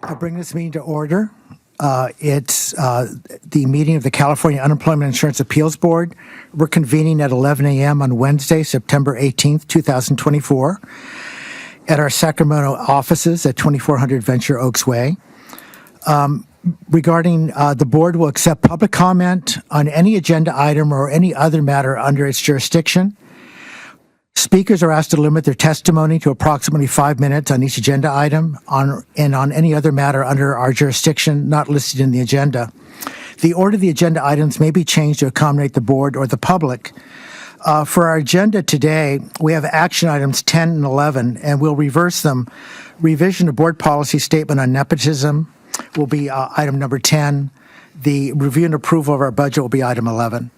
I'll bring this meeting to order. It's the meeting of the California Unemployment Insurance Appeals Board. We're convening at 11 a.m. on Wednesday, September 18th, 2024, at our Sacramento offices at 2400 Venture Oaks Way. Regarding the board will accept public comment on any agenda item or any other matter under its jurisdiction. Speakers are asked to limit their testimony to approximately 5 minutes on each agenda item and on any other matter under our jurisdiction not listed in the agenda. The order of the agenda items may be changed to accommodate the board or the public. For our agenda today, we have action items 10 and 11, and we'll reverse them. Revision of board policy statement on nepotism will be item number 10. The review and approval of our budget will be item 11.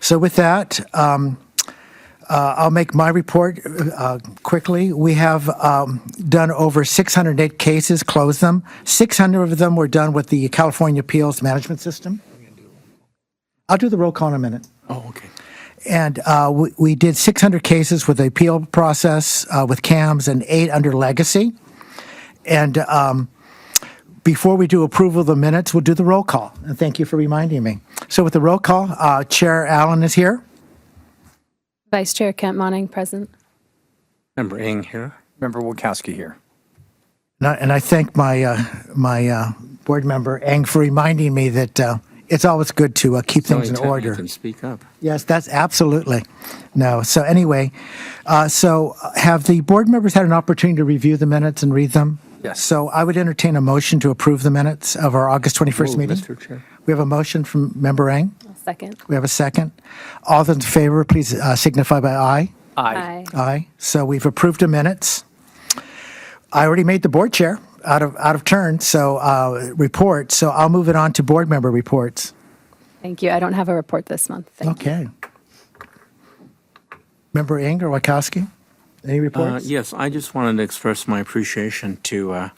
So with that, I'll make my report quickly. We have done over 608 cases, closed them. 600 of them were done with the California Appeals Management System. I'll do the roll call in a minute. Oh, okay. And we did 600 cases with the appeal process with CAMS and 8 under legacy. And before we do approval of the minutes, we'll do the roll call. And thank you for reminding me. So with the roll call, Chair Allen is here. Vice Chair Kent Monning, present. Member Ng here. Member Wachowski here. And I thank my board member Ng for reminding me that it's always good to keep things in order. You can speak up. Yes, that's absolutely. No. So anyway, so have the board members had an opportunity to review the minutes and read them? Yes. So I would entertain a motion to approve the minutes of our August 21st meeting. Mr. Chair. We have a motion from Member Ng. Second. We have a second. All those in favor, please signify by aye. Aye. Aye. So we've approved the minutes. I already made the board chair out of turn, so report. So I'll move it on to board member reports. Thank you. I don't have a report this month. Thank you. Okay. Member Ng or Wachowski, any reports? Yes, I just wanted to express my appreciation to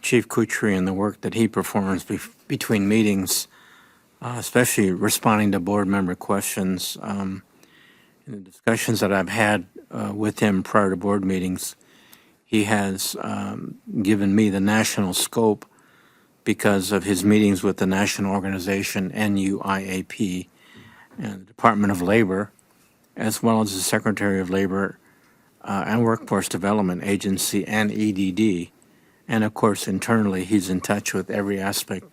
Chief Kutri and the work that he performs between meetings, especially responding to board member questions. In the discussions that I've had with him prior to board meetings, he has given me the national scope because of his meetings with the national organization NUIAP and the Department of Labor, as well as the Secretary of Labor and Workforce Development Agency and EDD. And of course, internally, he's in touch with every aspect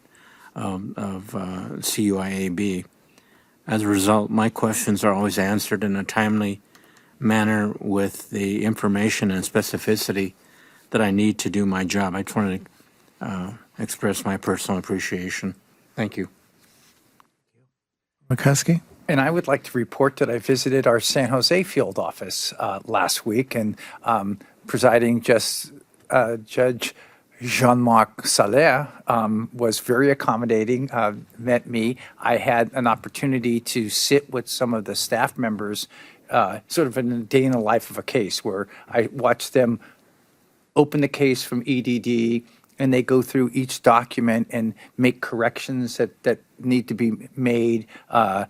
of CUIAB. As a result, my questions are always answered in a timely manner with the information and specificity that I need to do my job. I just wanted to express my personal appreciation. Thank you. Wachowski? And I would like to report that I visited our San Jose field office last week, and presiding Judge Jean-Marc Salaire was very accommodating, met me. I had an opportunity to sit with some of the staff members, sort of in a day in the life of a case, where I watched them open the case from EDD, and they go through each document and make corrections that need to be made. I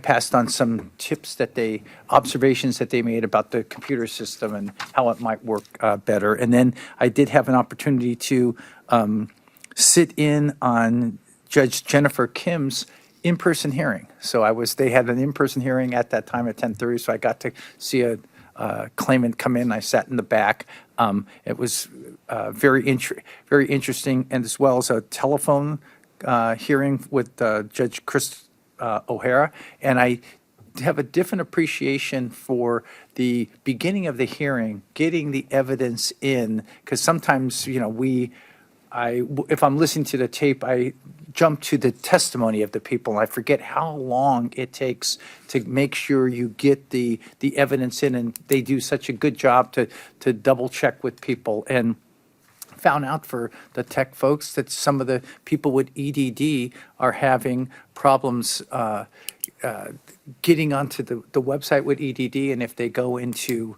passed on some tips observations that they made about the computer system and how it might work better. And then I did have an opportunity to sit in on Judge Jennifer Kim's in-person hearing. So they had an in-person hearing at that time at 10:30, so I got to see a claimant come in. I sat in the back. It was very interesting, and as well as a telephone hearing with Judge Chris O'Hara. And I have a different appreciation for the beginning of the hearing, getting the evidence in, because sometimes, if I'm listening to the tape, I jump to the testimony of the people, and I forget how long it takes to make sure you get the evidence in, and they do such a good job to double check with people. And found out for the tech folks that some of the people with EDD are having problems getting onto the website with EDD, and if they go into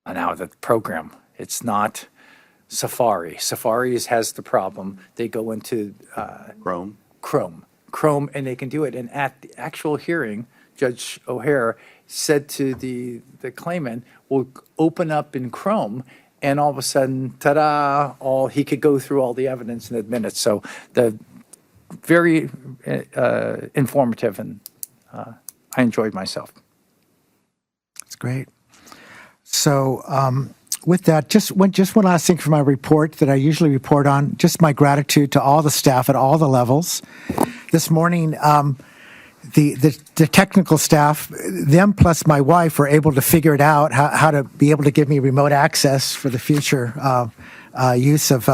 now the program, it's not Safari. Safari has the problem. They go into Chrome, and they can do it. And at the actual hearing, Judge O'Hara said to the claimant, "We'll open up in Chrome and all of a sudden, ta-da, he could go through all the evidence in minutes. So very informative, and I enjoyed myself. That's great. So with that, just one last thing for my report that I usually report on, just my gratitude to all the staff at all the levels. This morning, the technical staff, them plus my wife, were able to figure it out, how to be able to give me remote access for the future use of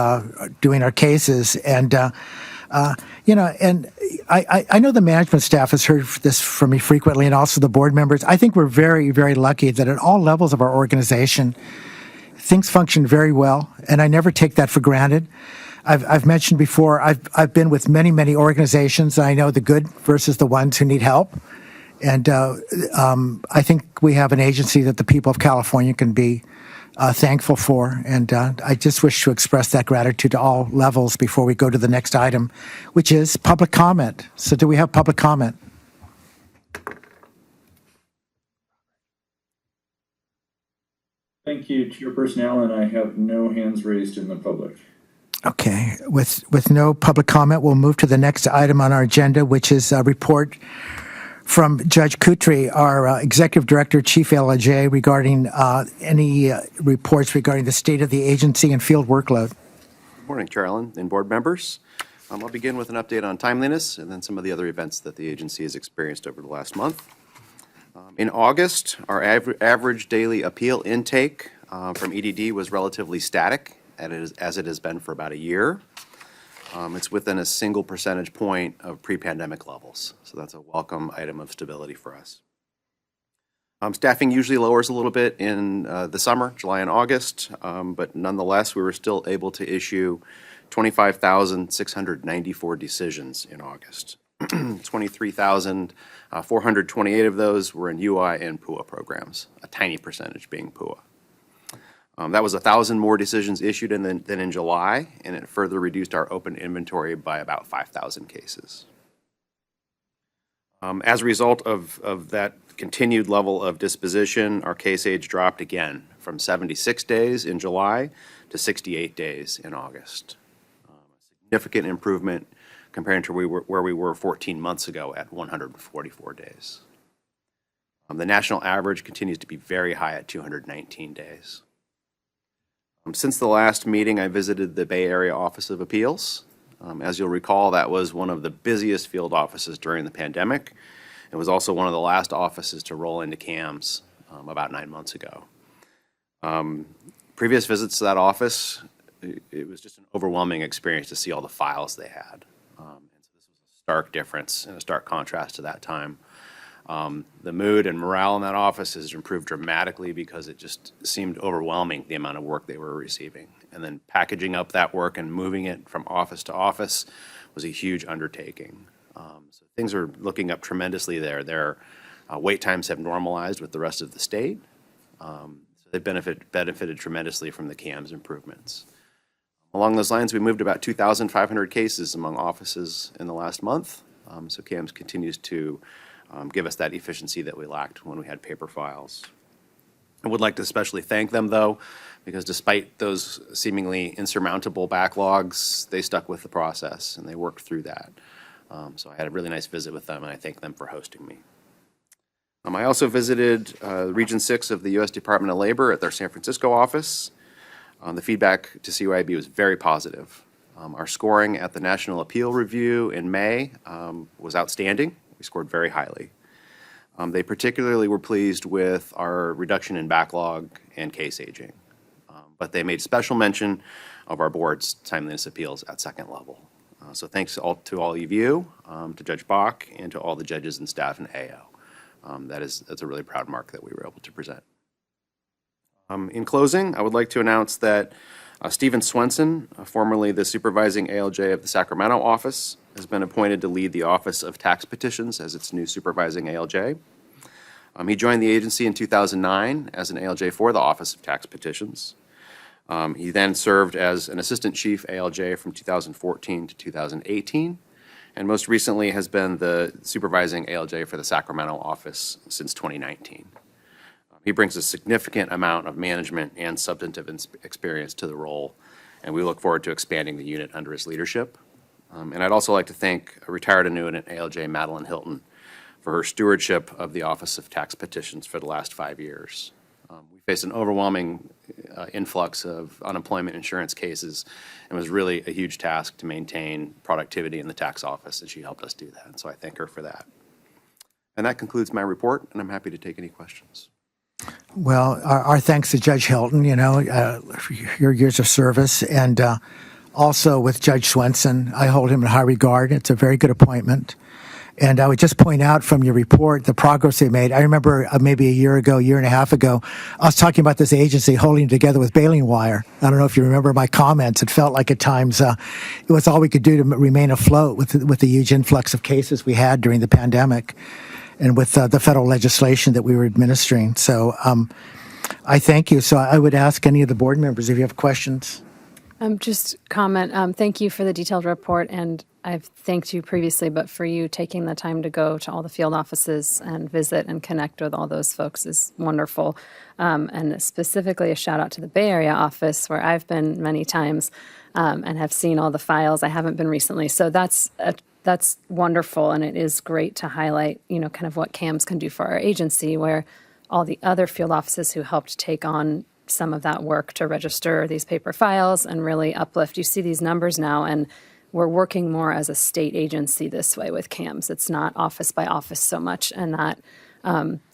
doing our cases. And, and I know the management staff has heard this from me frequently, and also the board members. I think we're very, very lucky that at all levels of our organization, things function very well, and I never take that for granted. I've mentioned before, I've been with many, many organizations, and I know the good versus the ones who need help. And I think we have an agency that the people of California can be thankful for. And I just wish to express that gratitude to all levels before we go to the next item, which is public comment. So do we have public comment? Thank you, Chairperson Allen. I have no hands raised in the public. Okay, with no public comment, we'll move to the next item on our agenda, which is a report from Judge Kutry, our Executive Director, Chief ALJ, regarding any reports regarding the state of the agency and field workload. Good morning, Chair Allen and board members. I'll begin with an update on timeliness and then some of the other events that the agency has experienced over the last month. In August, our average daily appeal intake from EDD was relatively static, as it has been for about a year. It's within a single percentage point of pre-pandemic levels, so that's a welcome item of stability for us. Staffing usually lowers a little bit in the summer, July and August, but nonetheless, we were still able to issue 25,694 decisions in August. 23,428 of those were in UI and PUA programs, a tiny percentage being PUA. That was 1,000 more decisions issued than in July, and it further reduced our open inventory by about 5,000 cases. As a result of that continued level of disposition, our case age dropped again from 76 days in July to 68 days in August. A significant improvement compared to where we were 14 months ago at 144 days. The national average continues to be very high at 219 days. Since the last meeting, I visited the Bay Area Office of Appeals. As you'll recall, that was one of the busiest field offices during the pandemic. It was also one of the last offices to roll into CAMS about 9 months ago. Previous visits to that office, it was just an overwhelming experience to see all the files they had. And so this was a stark difference and a stark contrast to that time. The mood and morale in that office has improved dramatically because it just seemed overwhelming, the amount of work they were receiving. And then packaging up that work and moving it from office to office was a huge undertaking. So things are looking up tremendously there. Their wait times have normalized with the rest of the state. So they benefited tremendously from the CAMS improvements. Along those lines, we moved about 2,500 cases among offices in the last month. So CAMS continues to give us that efficiency that we lacked when we had paper files. I would like to especially thank them, though, because despite those seemingly insurmountable backlogs, they stuck with the process and they worked through that. So I had a really nice visit with them, and I thank them for hosting me. I also visited Region 6 of the U.S. Department of Labor at their San Francisco office. The feedback to CUIAB was very positive. Our scoring at the National Appeal Review in May was outstanding. We scored very highly. They particularly were pleased with our reduction in backlog and case aging. But they made special mention of our board's timeliness appeals at second level. So thanks to all of you, to Judge Bach, and to all the judges and staff in AO. That's a really proud mark that we were able to present. In closing, I would like to announce that Stephen Swenson, formerly the supervising ALJ of the Sacramento office, has been appointed to lead the Office of Tax Petitions as its new supervising ALJ. He joined the agency in 2009 as an ALJ for the Office of Tax Petitions. He then served as an assistant chief ALJ from 2014 to 2018, and most recently has been the supervising ALJ for the Sacramento office since 2019. He brings a significant amount of management and substantive experience to the role, and we look forward to expanding the unit under his leadership. And I'd also like to thank retired annuitant ALJ Madeline Hilton for her stewardship of the Office of Tax Petitions for the last 5 years. We faced an overwhelming influx of unemployment insurance cases, and it was really a huge task to maintain productivity in the tax office, and she helped us do that. And so I thank her for that. And that concludes my report, and I'm happy to take any questions. Well, our thanks to Judge Hilton, for your years of service, and also with Judge Swenson. I hold him in high regard. It's a very good appointment. And I would just point out from your report the progress they made. I remember maybe a year and a half ago, I was talking about this agency holding together with baling wire. I don't know if you remember my comments. It felt like at times it was all we could do to remain afloat with the huge influx of cases we had during the pandemic and with the federal legislation that we were administering. So I thank you. So I would ask any of the board members if you have questions. Just comment, thank you for the detailed report, and I've thanked you previously, but for you taking the time to go to all the field offices and visit and connect with all those folks is wonderful. And specifically a shout out to the Bay Area office where I've been many times and have seen all the files. I haven't been recently, so that's wonderful, and it is great to highlight, kind of what CAMS can do for our agency, where all the other field offices who helped take on some of that work to register these paper files and really uplift. You see these numbers now, and we're working more as a state agency this way with CAMS. It's not office by office so much, and that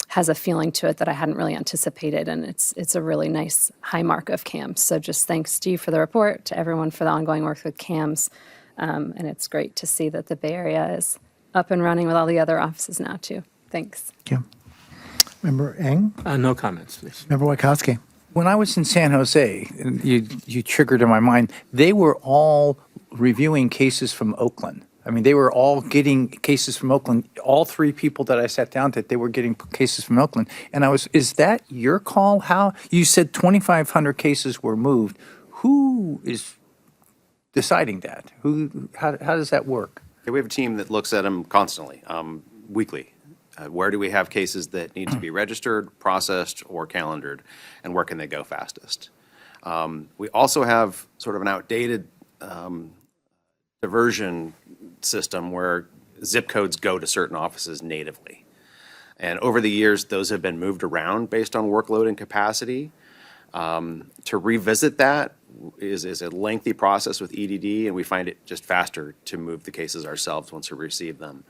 has a feeling to it that I hadn't really anticipated, and it's a really nice high mark of CAMS. So just thanks to you for the report, to everyone for the ongoing work with CAMS, and it's great to see that the Bay Area is up and running with all the other offices now too. Thanks. Thank you. Member Eng? No comments, please. Member Wachowski? When I was in San Jose, you triggered in my mind, they were all reviewing cases from Oakland. I mean, they were all getting cases from Oakland. All three people that I sat down to, they were getting cases from Oakland. And is that your call? How? You said 2,500 cases were moved. Who is deciding that? How does that work? Okay, we have a team that looks at them constantly, weekly. Where do we have cases that need to be registered, processed, or calendared, and where can they go fastest? We also have sort of an outdated diversion system where zip codes go to certain offices natively. And over the years, those have been moved around based on workload and capacity. To revisit that is a lengthy process with EDD, and we find it just faster to move the cases ourselves once we receive them.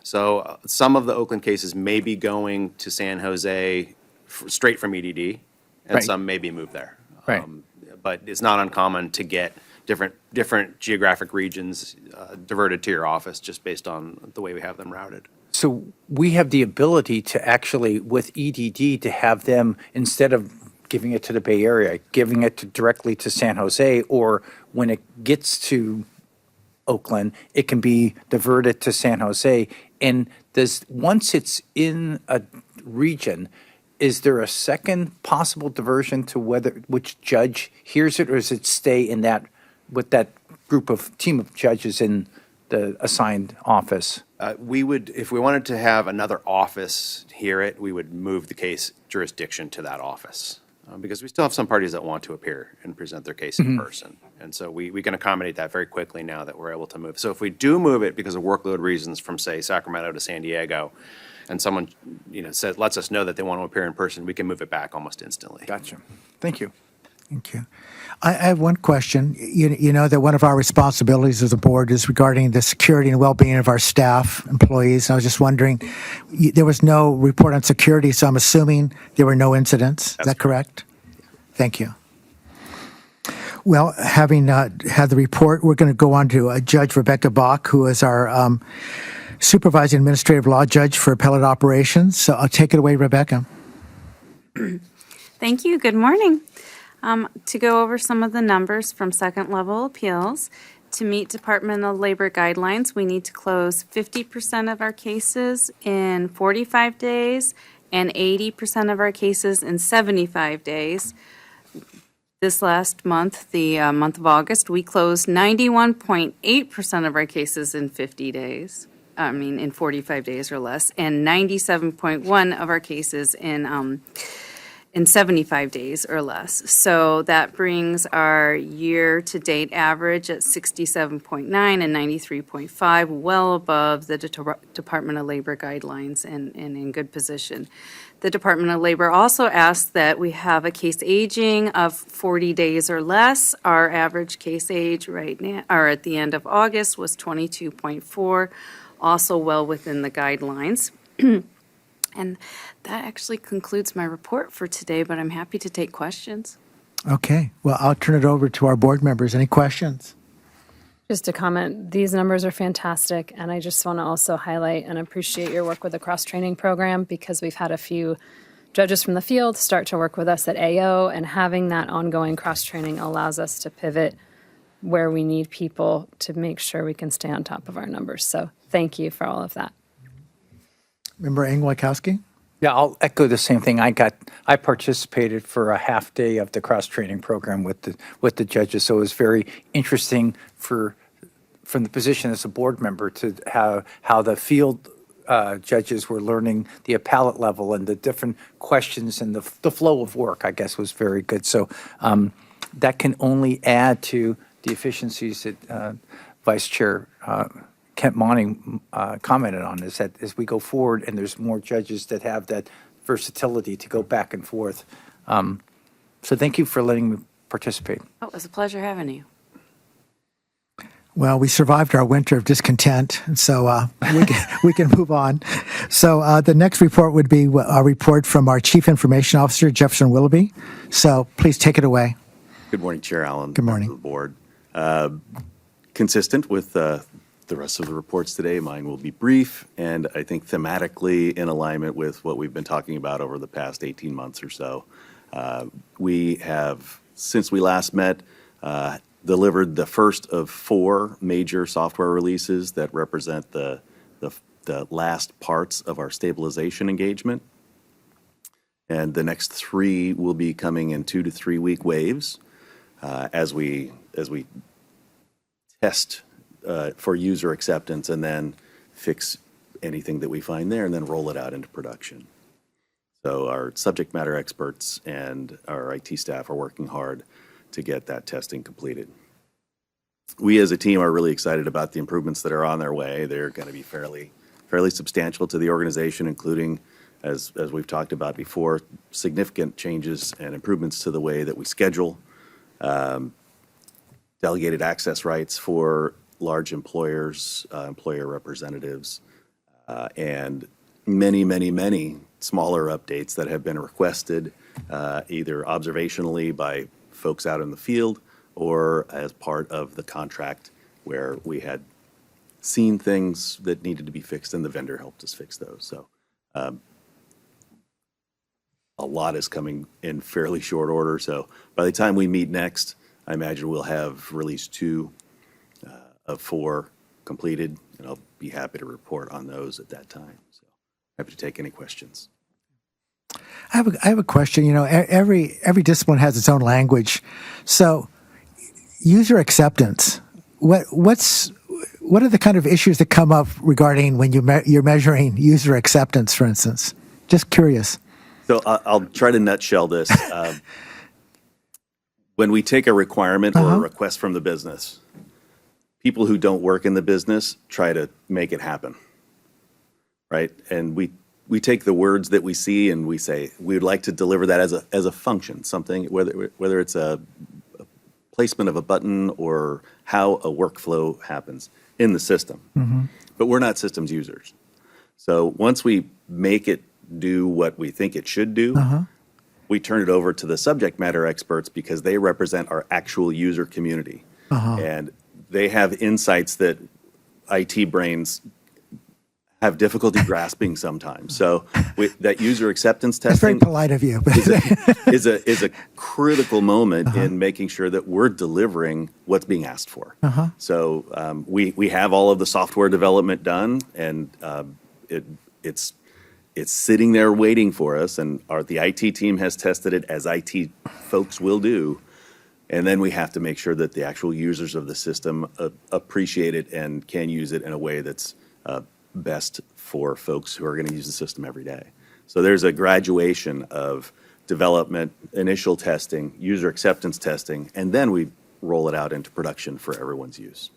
So some of the Oakland cases may be going to San Jose straight from EDD, and Right. some may be moved there. Right. But it's not uncommon to get different geographic regions diverted to your office just based on the way we have them routed. So we have the ability to actually, with EDD, to have them, instead of giving it to the Bay Area, giving it directly to San Jose, or when it gets to Oakland, it can be diverted to San Jose. And once it's in a region, is there a second possible diversion to which judge hears it, or does it stay in that with that team of judges in the assigned office? We would, if we wanted to have another office hear it, we would move the case jurisdiction to that office. Because we still have some parties that want to appear and present their case in person. And so we can accommodate that very quickly now that we're able to move. So if we do move it because of workload reasons from, say, Sacramento to San Diego, and someone, lets us know that they want to appear in person, we can move it back almost instantly. Gotcha. Thank you. Thank you. I have one question. You know that one of our responsibilities as a board is regarding the security and well-being of our staff, employees. I was just wondering, there was no report on security, so I'm assuming there were no incidents. Is that correct? Thank you. Well, having had the report, we're going to go on to Judge Rebecca Bach, who is our supervising administrative law judge for appellate operations. So I'll take it away, Rebecca. Thank you. Good morning. To go over some of the numbers from second level appeals, to meet Department of Labor guidelines, we need to close 50% of our cases in 45 days and 80% of our cases in 75 days. This last month, the month of August, we closed 91.8% of our cases in 45 days or less, and 97.1% of our cases in in 75 days or less. So that brings our year-to-date average at 67.9 and 93.5, well above the Department of Labor guidelines and in good position. The Department of Labor also asked that we have a case aging of 40 days or less. Our average case age right now, or at the end of August, was 22.4, also well within the guidelines. And that actually concludes my report for today, but I'm happy to take questions. Okay. Well, I'll turn it over to our board members. Any questions? Just to comment, these numbers are fantastic, and I just want to also highlight and appreciate your work with the cross-training program, because we've had a few judges from the field start to work with us at AO, and having that ongoing cross-training allows us to pivot where we need people to make sure we can stay on top of our numbers. So thank you for all of that. Member Engel-Wachowski? Yeah, I'll echo the same thing. I participated for a half day of the cross-training program with the judges, so it was very interesting from the position as a board member to how the field judges were learning the appellate level and the different questions and the flow of work, I guess, was very good. So that can only add to the efficiencies that Vice Chair Kent Monning commented on, is that as we go forward and there's more judges that have that versatility to go back and forth. So thank you for letting me participate. Oh, it was a pleasure having you. Well, we survived our winter of discontent, and so we can move on. So the next report would be a report from our Chief Information Officer, Jefferson Willoughby. So please take it away. Good morning, Chair Allen. Good morning. members of the board. Consistent with the rest of the reports today, mine will be brief and I think thematically in alignment with what we've been talking about over the past 18 months or so. We have, since we last met, delivered the first of 4 major software releases that represent the last parts of our stabilization engagement. And the next 3 will be coming in 2 to 3 week waves as we test for user acceptance and then fix anything that we find there and then roll it out into production. So our subject matter experts and our IT staff are working hard to get that testing completed. We as a team are really excited about the improvements that are on their way. They're going to be fairly substantial to the organization, including, as we've talked about before, significant changes and improvements to the way that we schedule, delegated access rights for large employers, employer representatives, and many smaller updates that have been requested either observationally by folks out in the field or as part of the contract where we had seen things that needed to be fixed and the vendor helped us fix those. So a lot is coming in fairly short order. So by the time we meet next, I imagine we'll have release 2 of 4 completed, and I'll be happy to report on those at that time. So happy to take any questions. I have a question. You know, every discipline has its own language. So user acceptance, what are the kind of issues that come up regarding when you're measuring user acceptance, for instance? Just curious. So I'll try to nutshell this. When we take a requirement or a request from the business, people who don't work in the business try to make it happen, right? And we take the words that we see and we say, we would like to deliver that as a function, something, whether it's a placement of a button or how a workflow happens in the system. But we're not systems users. So once we make it do what we think it should do, we turn it over to the subject matter experts because they represent our actual user community. And they have insights that IT brains have difficulty grasping sometimes. So that user acceptance That's very testing polite of you. is a critical moment in making sure that we're delivering what's being asked for. So we have all of the software development done, and it's sitting there waiting for us, and the IT team has tested it, as IT folks will do. And then we have to make sure that the actual users of the system appreciate it and can use it in a way that's best for folks who are going to use the system every day. So there's a graduation of development, initial testing, user acceptance testing, and then we roll it out into production for everyone's use.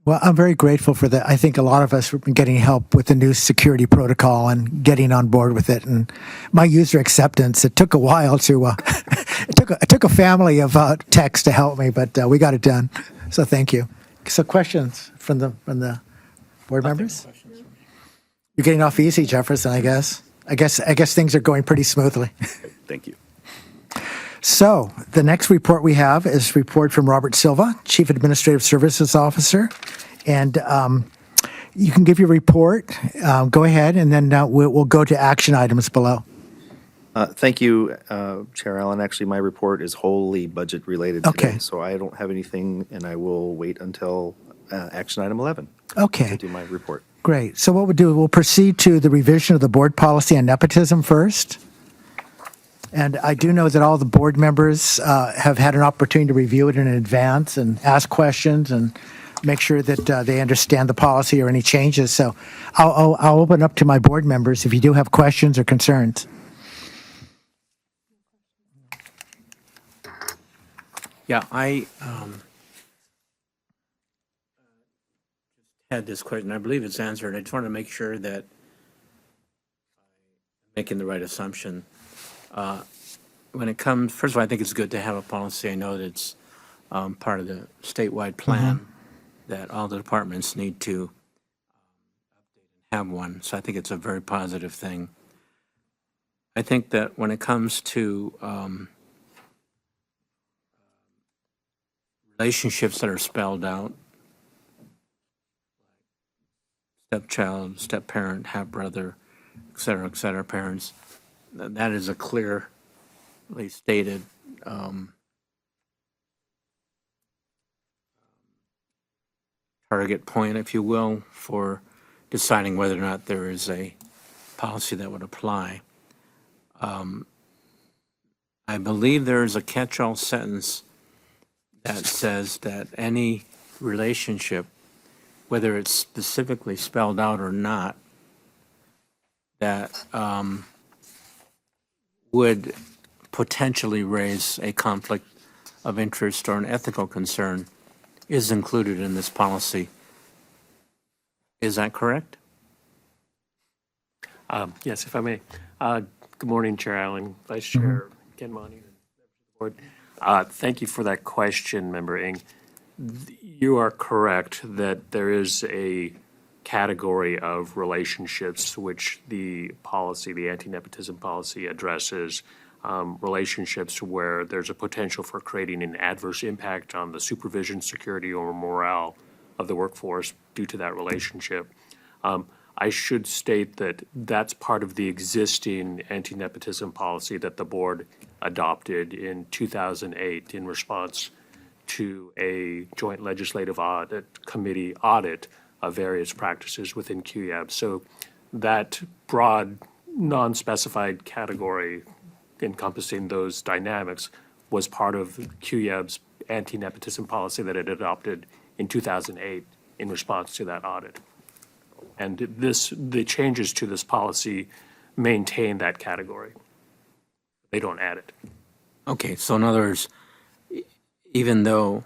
Well, I'm very grateful for that. I think a lot of us have been getting help with the new security protocol and getting on board with it. And my user acceptance, it took a while to, it took a family of techs to help me, but we got it done. So thank you. So questions from the board members? You're getting off easy, Jefferson, I guess. I guess things are going pretty smoothly. Thank you. So the next report we have is a report from Robert Silva, Chief Administrative Services Officer. And you can give your report. Go ahead, and then we'll go to action items below. Thank you, Chair Allen. Actually, my report is wholly budget related today, Okay. so I don't have anything, and I will wait until action item 11 Okay, to do my report. great. So what we'll do, we'll proceed to the revision of the board policy on nepotism first. And I do know that all the board members have had an opportunity to review it in advance and ask questions and make sure that they understand the policy or any changes. So I'll open up to my board members if you do have questions or concerns. Yeah, I had this question. I believe it's answered. I just want to make sure that I'm making the right assumption. When it comes, first of all, I think it's good to have a policy. I know that it's part of the statewide plan that all the departments need to have one. So I think it's a very positive thing. I think that when it comes to relationships that are spelled out, stepchild, step-parent, half-brother, et cetera, parents, that is a clearly stated target point, if you will, for deciding whether or not there is a policy that would apply. I believe there is a catch-all sentence that says that any relationship, whether it's specifically spelled out or not, that would potentially raise a conflict of interest or an ethical concern is included in this policy. Is that correct? Yes, if I may. Good morning, Chair Allen, Vice Chair Ken Monty, and board. Thank you for that question, Member Ng. You are correct that there is a category of relationships which the policy, the anti-nepotism policy, addresses. Relationships where there's a potential for creating an adverse impact on the supervision, security, or morale of the workforce due to that relationship. I should state that that's part of the existing anti-nepotism policy that the board adopted in 2008 in response to a joint legislative audit committee audit of various practices within CUIAB. So that broad, non-specified category encompassing those dynamics was part of CUIAB's anti-nepotism policy that it adopted in 2008 in response to that audit. And the changes to this policy maintain that category. They don't add it. Okay, so in other words, even though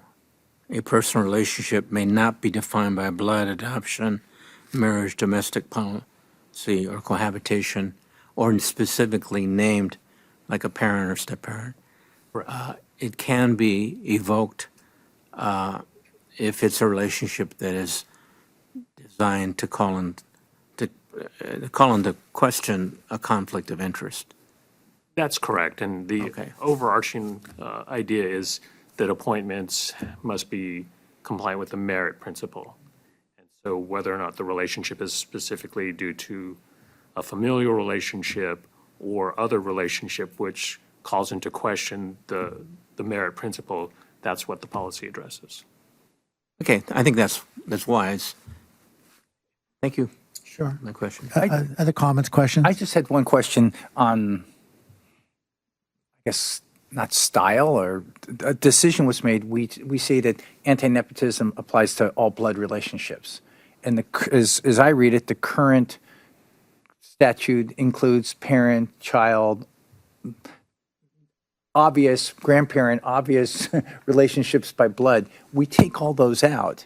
a personal relationship may not be defined by blood, adoption, marriage, domestic policy, or cohabitation, or specifically named like a parent or step-parent, it can be evoked if it's a relationship that is designed to call into question a conflict of interest. That's correct. And the overarching idea is that appointments must be compliant with the merit principle. And so whether or not the relationship is specifically due to a familial relationship or other relationship which calls into question the merit principle, that's what the policy addresses. Okay, I think that's wise. Thank you. Sure. My question. Other comments, questions? I just had one question on, I guess, not style, or a decision was made. We say that anti-nepotism applies to all blood relationships. And as I read it, the current statute includes parent, child, obvious grandparent, obvious relationships by blood, we take all those out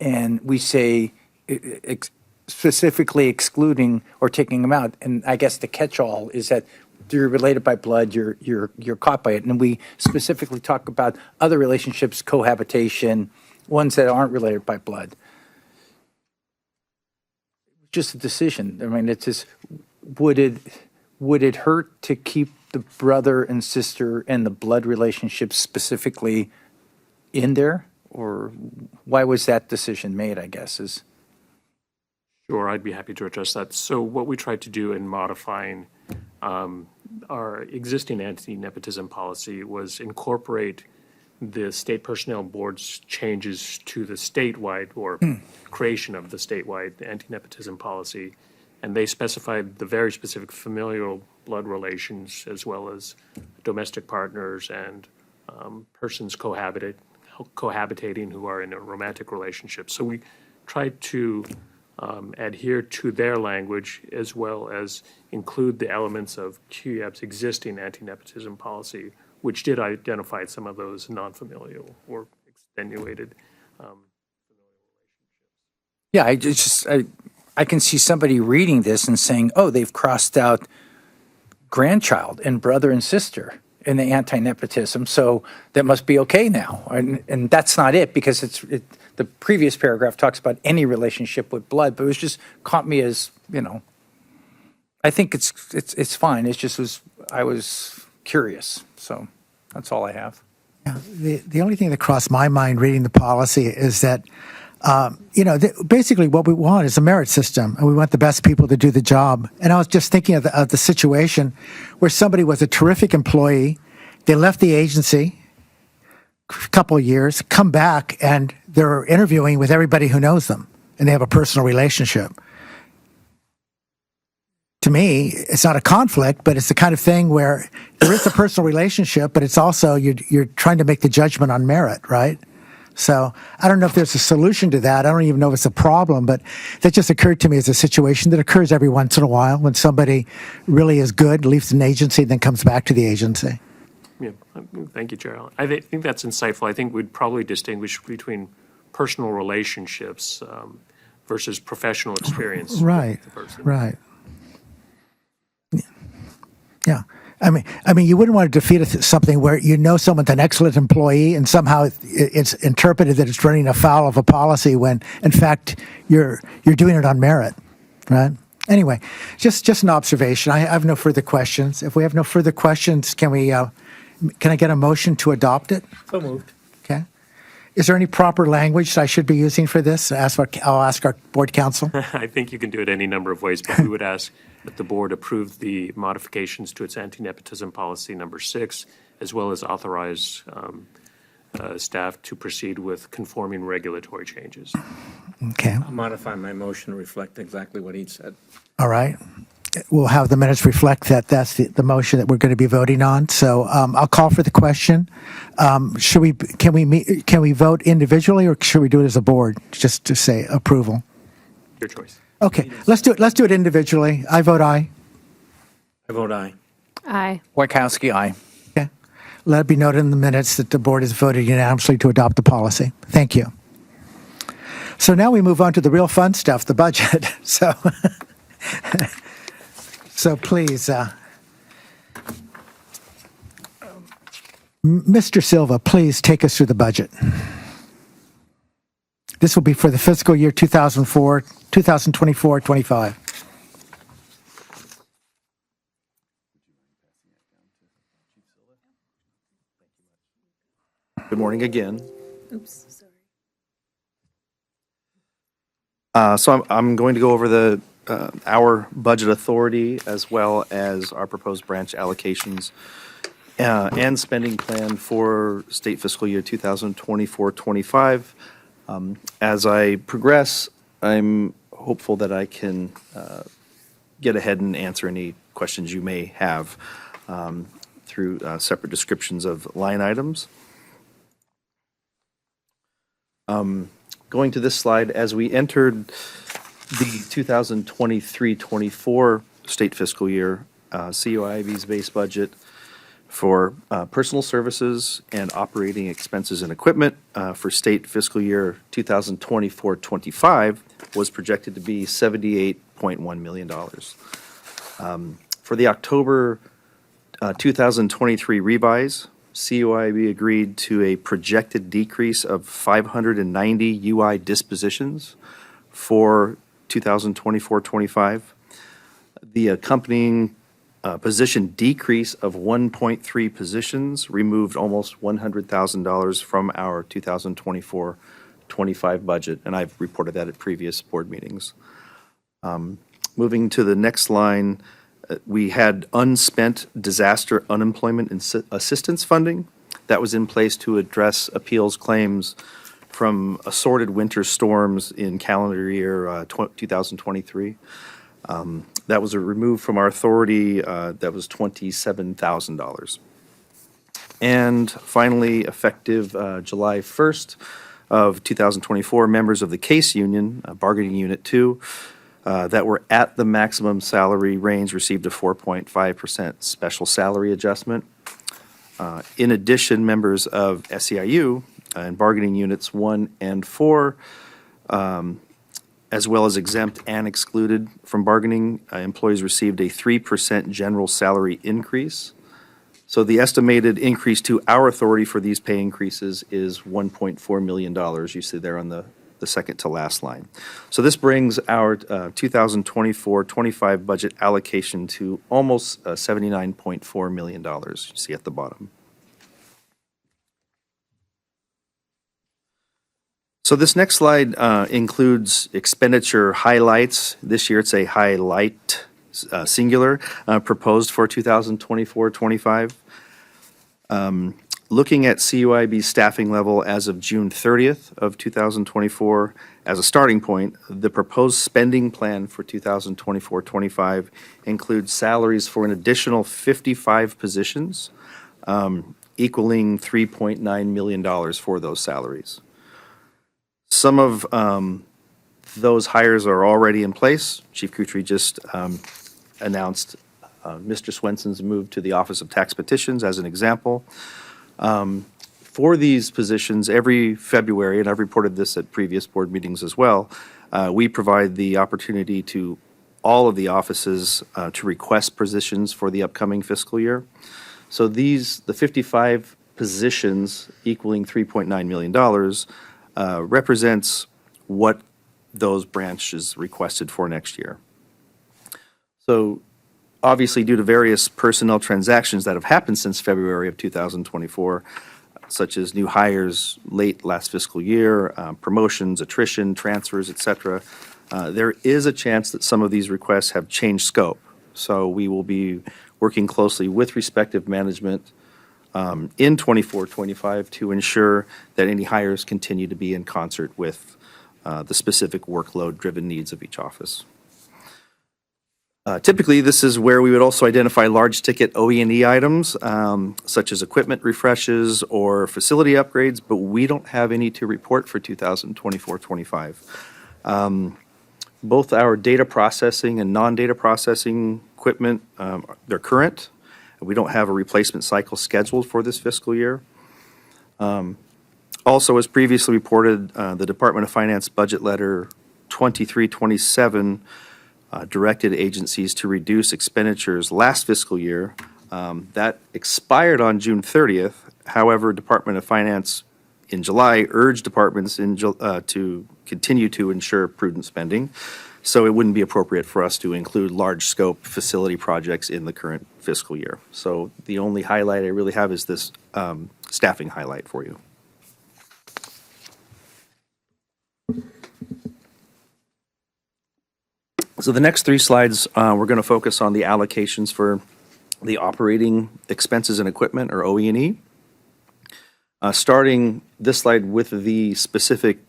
and we say specifically excluding or taking them out. And I guess the catch-all is that you're related by blood, you're caught by it. And we specifically talk about other relationships, cohabitation, ones that aren't related by blood. Just a decision. I mean, it's just, would it hurt to keep the brother and sister and the blood relationships specifically in there? Or why was that decision made, I guess, is? Sure, I'd be happy to address that. So what we tried to do in modifying our existing anti-nepotism policy was incorporate the state personnel board's changes to the statewide or creation of the statewide anti-nepotism policy. And they specified the very specific familial blood relations as well as domestic partners and persons cohabitating who are in a romantic relationship. So we tried to adhere to their language as well as include the elements of CUIAB's existing anti-nepotism policy, which did identify some of those non-familial or extenuated Yeah, I can see somebody reading this and saying, oh, they've crossed out grandchild and brother and sister in the anti-nepotism, so that must be okay now. And that's not it, because the previous paragraph talks about any relationship with blood, but it was just caught me as, I think it's fine. It's just I was curious, so that's all I have. Yeah, the only thing that crossed my mind reading the policy is that, basically what we want is a merit system, and we want the best people to do the job. And I was just thinking of the situation where somebody was a terrific employee, they left the agency a couple of years, come back, and they're interviewing with everybody who knows them, and they have a personal relationship. To me, it's not a conflict, but it's the kind of thing where there is a personal relationship, but it's also you're trying to make the judgment on merit, right? So I don't know if there's a solution to that. I don't even know if it's a problem, but that just occurred to me as a situation that occurs every once in a while when somebody really is good, leaves an agency, then comes back to the agency. Yeah, thank you, Chair Allen. I think that's insightful. I think we'd probably distinguish between personal relationships versus professional experience. Right, with the person. right. Yeah. I mean, you wouldn't want to defeat something where someone's an excellent employee and somehow it's interpreted that it's running afoul of a policy when, in fact, you're doing it on merit, right? Anyway, just an observation. I have no further questions. If we have no further questions, can I get a motion to adopt it? So moved. Okay. Is there any proper language I should be using for this? I'll ask our board counsel. I think you can do it any number of ways, but we would ask that the board approve the modifications to its anti-nepotism policy number 6, as well as authorize staff to proceed with conforming regulatory changes. Okay. I'll modify my motion to reflect exactly what he said. All right. We'll have the minutes reflect that that's the motion that we're going to be voting on. So I'll call for the question. Can we vote individually, or should we do it as a board, just to say approval? Your choice. Okay, let's do it individually. I vote aye. I vote aye. Aye. Wachowski, aye. Okay. Let it be noted in the minutes that the board has voted unanimously to adopt the policy. Thank you. So now we move on to the real fun stuff, the budget. So please, Mr. Silva, please take us through the budget. This will be for the fiscal year 2024-25. Good morning again. Oops, sorry. So I'm going to go over our budget authority as well as our proposed branch allocations and spending plan for state fiscal year 2024-25. As I progress, I'm hopeful that I can get ahead and answer any questions you may have through separate descriptions of line items. Going to this slide, as we entered the 2023-24 state fiscal year, CUIAB's base budget for personal services and operating expenses and equipment for state fiscal year 2024-25 was projected to be $78.1 million. For the October 2023 revise, CUIAB agreed to a projected decrease of 590 UI dispositions for 2024-25. The accompanying position decrease of 1.3 positions removed almost $100,000 from our 2024-25 budget, and I've reported that at previous board meetings. Moving to the next line, we had unspent disaster unemployment assistance funding that was in place to address appeals claims from assorted winter storms in calendar year 2023. That was removed from our authority. That was $27,000. And finally, effective July 1st of 2024, members of the case union, bargaining unit 2, that were at the maximum salary range received a 4.5% special salary adjustment. In addition, members of SEIU and bargaining units 1 and 4, as well as exempt and excluded from bargaining, employees received a 3% general salary increase. So the estimated increase to our authority for these pay increases is $1.4 million. You see there on the second to last line. So this brings our 2024-25 budget allocation to almost $79.4 million, you see at the bottom. So this next slide includes expenditure highlights. This year it's a highlight, singular, proposed for 2024-25. Looking at CUIB's staffing level as of June 30th of 2024 as a starting point, the proposed spending plan for 2024-25 includes salaries for an additional 55 positions, equaling $3.9 million for those salaries. Some of those hires are already in place. Chief Kutry just announced Mr. Swenson's move to the Office of Tax Petitions as an example. For these positions, every February, and I've reported this at previous board meetings as well, we provide the opportunity to all of the offices to request positions for the upcoming fiscal year. So the 55 positions equaling $3.9 million represents what those branches requested for next year. So obviously, due to various personnel transactions that have happened since February of 2024, such as new hires late last fiscal year, promotions, attrition, transfers, et cetera, there is a chance that some of these requests have changed scope. So we will be working closely with respective management in 24-25 to ensure that any hires continue to be in concert with the specific workload-driven needs of each office. Typically, this is where we would also identify large-ticket OE&E items, such as equipment refreshes or facility upgrades, but we don't have any to report for 2024-25. Both our data processing and non-data processing equipment, they're current. We don't have a replacement cycle scheduled for this fiscal year. Also, as previously reported, the Department of Finance Budget Letter 2327 directed agencies to reduce expenditures last fiscal year. That expired on June 30th. However, Department of Finance in July urged departments to continue to ensure prudent spending. So it wouldn't be appropriate for us to include large scope facility projects in the current fiscal year. So the only highlight I really have is this staffing highlight for you. So the next three slides, we're going to focus on the allocations for the operating expenses and equipment, or OE&E. Starting this slide with the specific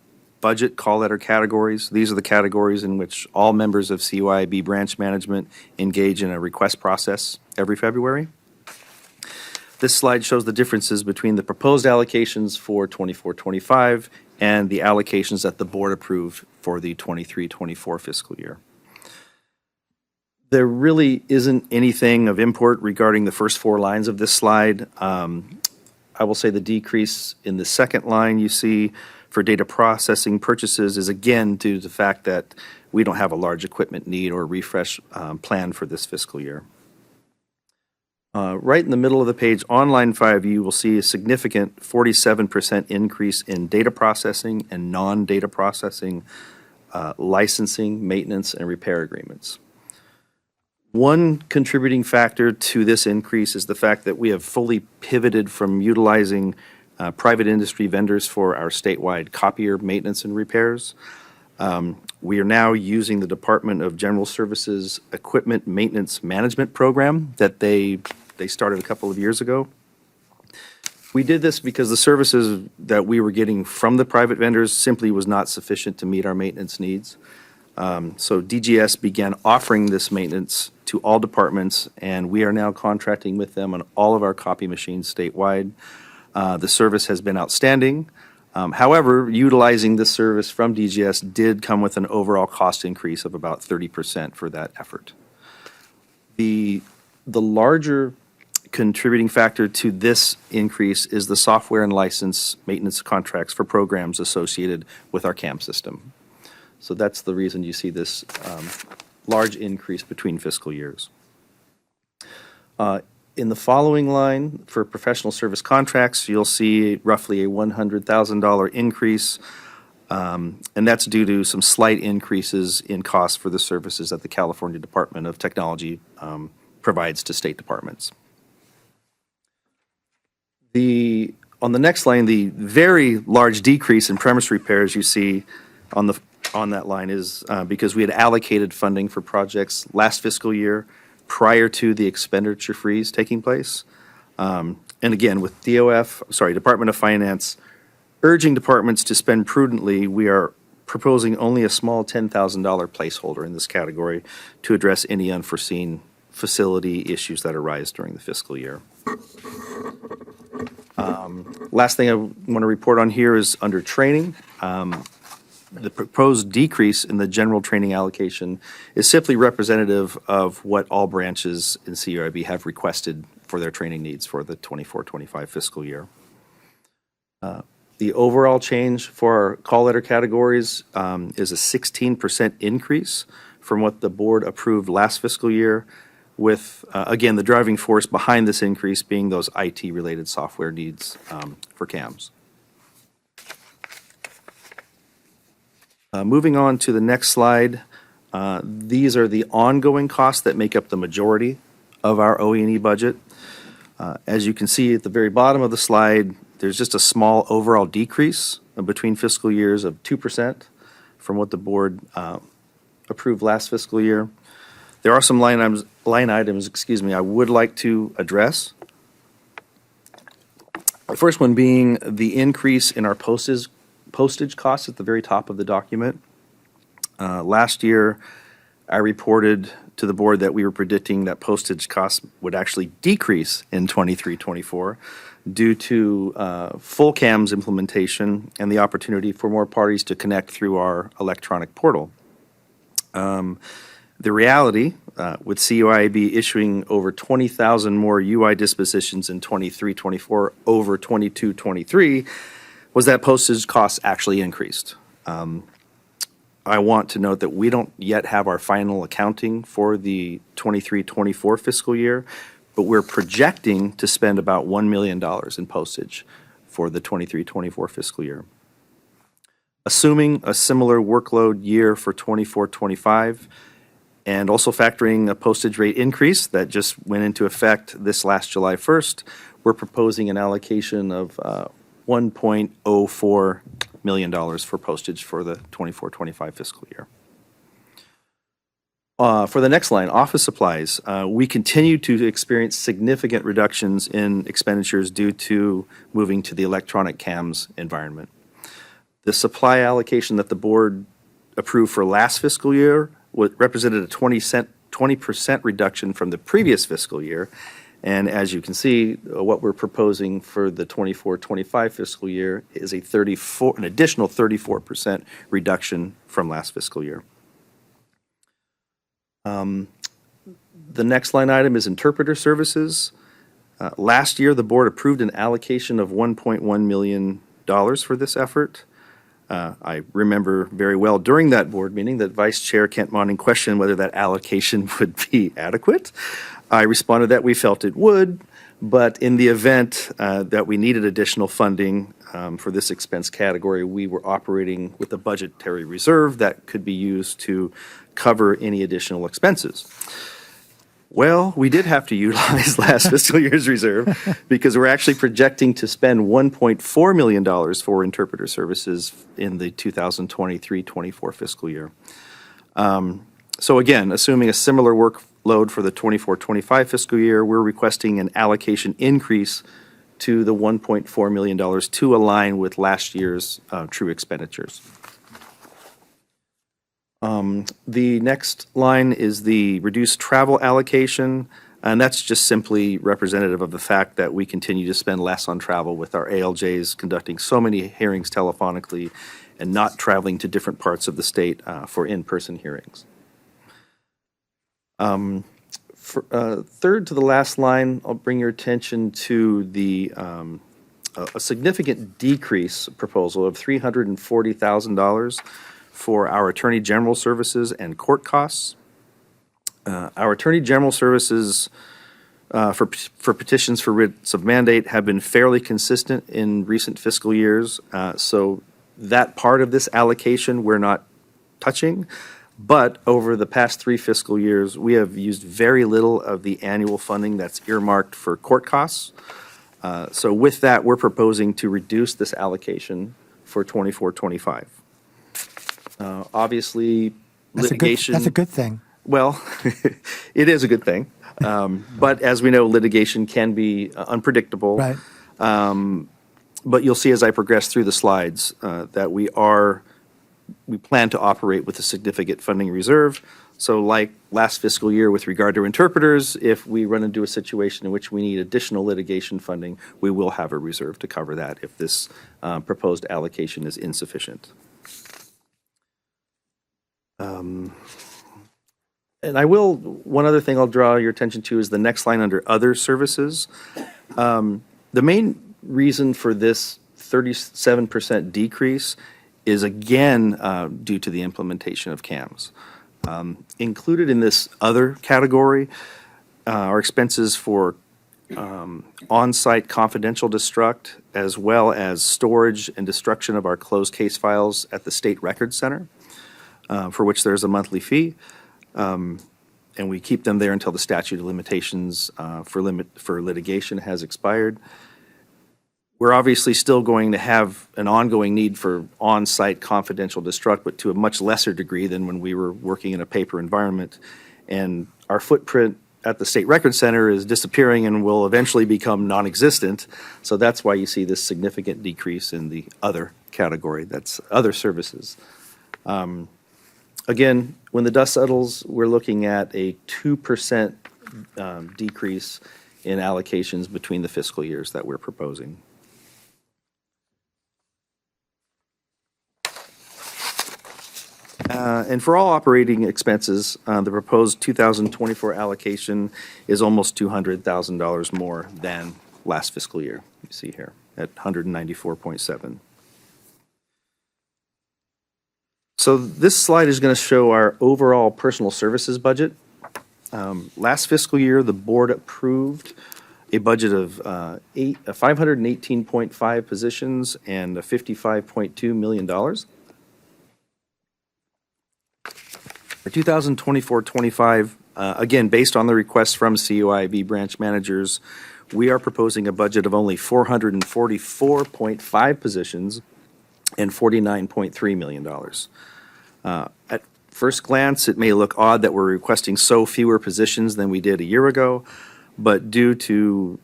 budget call letter categories. These are the categories in which all members of CUIAB branch management engage in a request process every February. This slide shows the differences between the proposed allocations for 24-25 and the allocations that the board approved for the 23-24 fiscal year. There really isn't anything of import regarding the first four lines of this slide. I will say the decrease in the second line you see for data processing purchases is again due to the fact that we don't have a large equipment need or refresh plan for this fiscal year. Right in the middle of the page, on line 5, you will see a significant 47% increase in data processing and non-data processing licensing, maintenance, and repair agreements. One contributing factor to this increase is the fact that we have fully pivoted from utilizing private industry vendors for our statewide copier maintenance and repairs. We are now using the Department of General Services Equipment Maintenance Management Program that they started a couple of years ago. We did this because the services that we were getting from the private vendors simply was not sufficient to meet our maintenance needs. So DGS began offering this maintenance to all departments, and we are now contracting with them on all of our copy machines statewide. The service has been outstanding. However, utilizing this service from DGS did come with an overall cost increase of about 30% for that effort. The larger contributing factor to this increase is the software and license maintenance contracts for programs associated with our CAM system. So that's the reason you see this large increase between fiscal years. In the following line, for professional service contracts, you'll see roughly a $100,000 increase, and that's due to some slight increases in costs for the services that the California Department of Technology provides to state departments. On the next line, the very large decrease in premise repairs you see on that line is because we had allocated funding for projects last fiscal year prior to the expenditure freeze taking place. And again, with Department of Finance urging departments to spend prudently, we are proposing only a small $10,000 placeholder in this category to address any unforeseen facility issues that arise during the fiscal year. Last thing I want to report on here is under training. The proposed decrease in the general training allocation is simply representative of what all branches in CUIAB have requested for their training needs for the 24-25 fiscal year. The overall change for our call letter categories is a 16% increase from what the board approved last fiscal year, with, again, the driving force behind this increase being those IT-related software needs for CAMs. Moving on to the next slide, these are the ongoing costs that make up the majority of our OE&E budget. As you can see at the very bottom of the slide, there's just a small overall decrease between fiscal years of 2% from what the board approved last fiscal year. There are some line items, I would like to address. The first one being the increase in our postage costs at the very top of the document. Last year, I reported to the board that we were predicting that postage costs would actually decrease in 23-24 due to full CAMS implementation and the opportunity for more parties to connect through our electronic portal. The reality, with CUIAB issuing over 20,000 more UI dispositions in 23-24 over 22-23, was that postage costs actually increased. I want to note that we don't yet have our final accounting for the 23-24 fiscal year, but we're projecting to spend about $1 million in postage for the 23-24 fiscal year. Assuming a similar workload year for 24-25, and also factoring a postage rate increase that just went into effect this last July 1st, we're proposing an allocation of $1.04 million for postage for the 24-25 fiscal year. For the next line, office supplies, we continue to experience significant reductions in expenditures due to moving to the electronic CAMS environment. The supply allocation that the board approved for last fiscal year represented a 20% reduction from the previous fiscal year. And as you can see, what we're proposing for the 24-25 fiscal year is an additional 34% reduction from last fiscal year. The next line item is interpreter services. Last year, the board approved an allocation of $1.1 million for this effort. I remember very well during that board meeting that Vice Chair Kent Monning questioned whether that allocation would be adequate. I responded that we felt it would, but in the event that we needed additional funding for this expense category, we were operating with a budgetary reserve that could be used to cover any additional expenses. Well, we did have to utilize last fiscal year's reserve because we're actually projecting to spend $1.4 million for interpreter services in the 2023-24 fiscal year. So again, assuming a similar workload for the 24-25 fiscal year, we're requesting an allocation increase to the $1.4 million to align with last year's true expenditures. The next line is the reduced travel allocation, and that's just simply representative of the fact that we continue to spend less on travel with our ALJs conducting so many hearings telephonically and not traveling to different parts of the state for in-person hearings. Third to the last line, I'll bring your attention to the a significant decrease proposal of $340,000 for our Attorney General services and court costs. Our Attorney General services for petitions for writs of mandate have been fairly consistent in recent fiscal years, so that part of this allocation we're not touching. But over the past 3 fiscal years, we have used very little of the annual funding that's earmarked for court costs. So with that, we're proposing to reduce this allocation for 24-25. Obviously, litigation. That's a good thing. Well, it is a good thing. But as we know, litigation can be unpredictable. Right. But you'll see as I progress through the slides that we plan to operate with a significant funding reserve. So like last fiscal year with regard to interpreters, if we run into a situation in which we need additional litigation funding, we will have a reserve to cover that if this proposed allocation is insufficient. And one other thing I'll draw your attention to is the next line under other services. The main reason for this 37% decrease is again due to the implementation of CAMS. Included in this other category are expenses for on-site confidential destruct, as well as storage and destruction of our closed case files at the State Records Center, for which there's a monthly fee. And we keep them there until the statute of limitations for litigation has expired. We're obviously still going to have an ongoing need for on-site confidential destruct, but to a much lesser degree than when we were working in a paper environment. And our footprint at the State Records Center is disappearing and will eventually become non-existent. So that's why you see this significant decrease in the other category, that's other services. Again, when the dust settles, we're looking at a 2% decrease in allocations between the fiscal years that we're proposing. And for all operating expenses, the proposed 2024 allocation is almost $200,000 more than last fiscal year. You see here at 194.7. So this slide is going to show our overall personal services budget. Last fiscal year, the board approved a budget of 518.5 positions and $55.2 million. For 2024-25, again, based on the requests from CUIAB branch managers, we are proposing a budget of only 444.5 positions and $49.3 million. At first glance, it may look odd that we're requesting so fewer positions than we did a year ago, but due to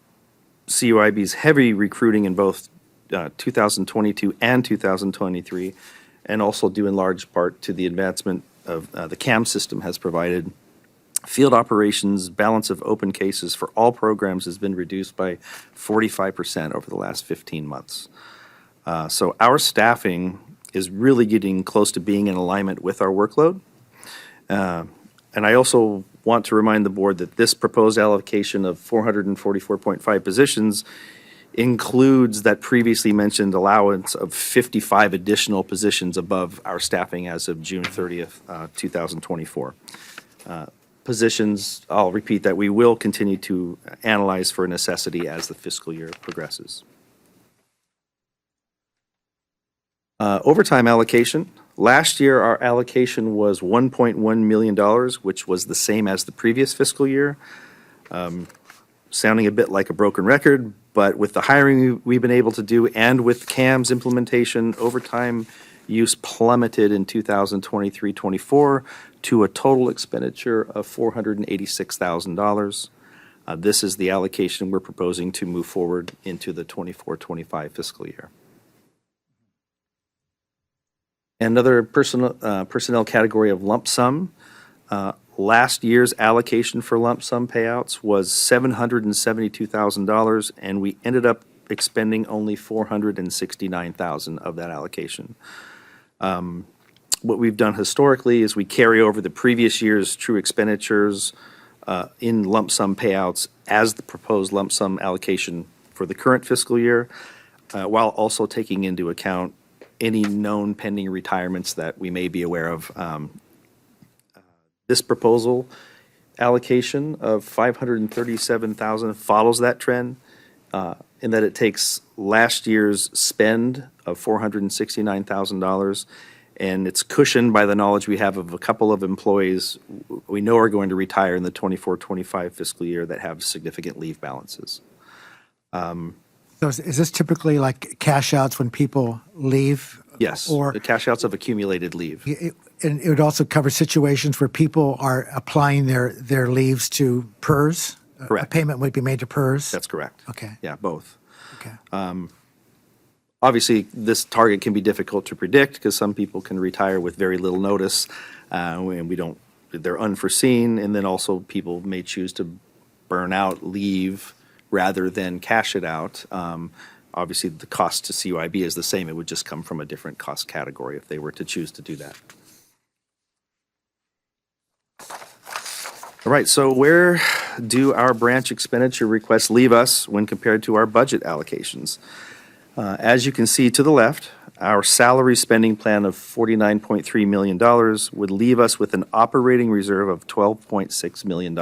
CUIAB's heavy recruiting in both 2022 and 2023, and also due in large part to the advancement of the CAM system has provided, field operations balance of open cases for all programs has been reduced by 45% over the last 15 months. So our staffing is really getting close to being in alignment with our workload. And I also want to remind the board that this proposed allocation of 444.5 positions includes that previously mentioned allowance of 55 additional positions above our staffing as of June 30th, 2024. Positions, I'll repeat that we will continue to analyze for necessity as the fiscal year progresses. Overtime allocation. Last year, our allocation was $1.1 million, which was the same as the previous fiscal year. Sounding a bit like a broken record, but with the hiring we've been able to do and with CAM's implementation, overtime use plummeted in 2023-24 to a total expenditure of $486,000. This is the allocation we're proposing to move forward into the 24-25 fiscal year. Another personnel category of lump sum. Last year's allocation for lump sum payouts was $772,000, and we ended up expending only $469,000 of that allocation. What we've done historically is we carry over the previous year's true expenditures in lump sum payouts as the proposed lump sum allocation for the current fiscal year, while also taking into account any known pending retirements that we may be aware of. This proposal allocation of $537,000 follows that trend in that it takes last year's spend of $469,000, and it's cushioned by the knowledge we have of a couple of employees we know are going to retire in the 24-25 fiscal year that have significant leave balances. So is this typically like cash outs when people leave? Yes, Or the cash outs of accumulated leave. and it would also cover situations where people are applying their leaves to PERS? A Correct. payment would be made to PERS? That's correct. Okay. Yeah, both. Okay. Obviously, this target can be difficult to predict because some people can retire with very little notice, and they're unforeseen, and then also people may choose to burn out leave rather than cash it out. Obviously, the cost to CUIB is the same. It would just come from a different cost category if they were to choose to do that. All right, so where do our branch expenditure requests leave us when compared to our budget allocations? As you can see to the left, our salary spending plan of $49.3 million would leave us with an operating reserve of $12.6 million.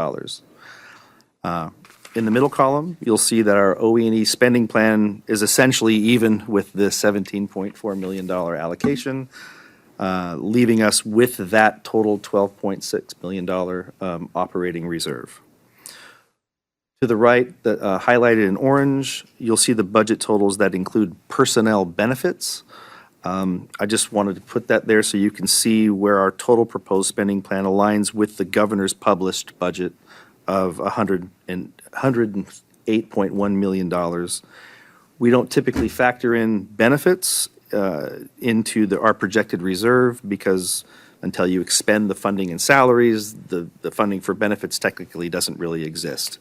In the middle column, you'll see that our OE&E spending plan is essentially even with the $17.4 million allocation, leaving us with that total $12.6 million operating reserve. To the right, highlighted in orange, you'll see the budget totals that include personnel benefits. I just wanted to put that there so you can see where our total proposed spending plan aligns with the governor's published budget of $108.1 million. We don't typically factor in benefits into our projected reserve because until you expend the funding and salaries, the funding for benefits technically doesn't really exist.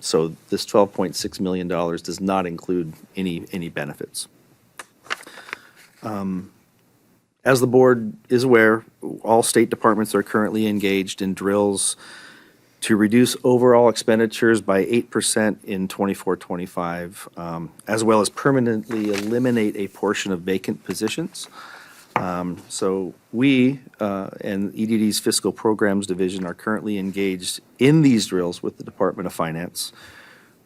So this $12.6 million does not include any benefits. As the board is aware, all state departments are currently engaged in drills to reduce overall expenditures by 8% in 24-25, as well as permanently eliminate a portion of vacant positions. So we and EDD's Fiscal Programs Division are currently engaged in these drills with the Department of Finance.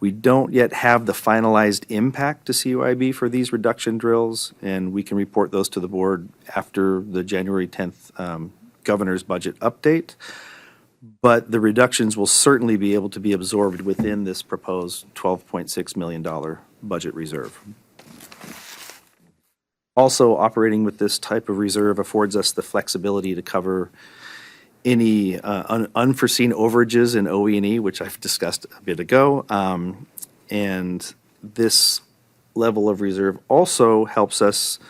We don't yet have the finalized impact to CUIB for these reduction drills, and we can report those to the board after the January 10th governor's budget update. But the reductions will certainly be able to be absorbed within this proposed $12.6 million budget reserve. Also, operating with this type of reserve affords us the flexibility to cover any unforeseen overages in OE&E, which I've discussed a bit ago. And this level of reserve also helps us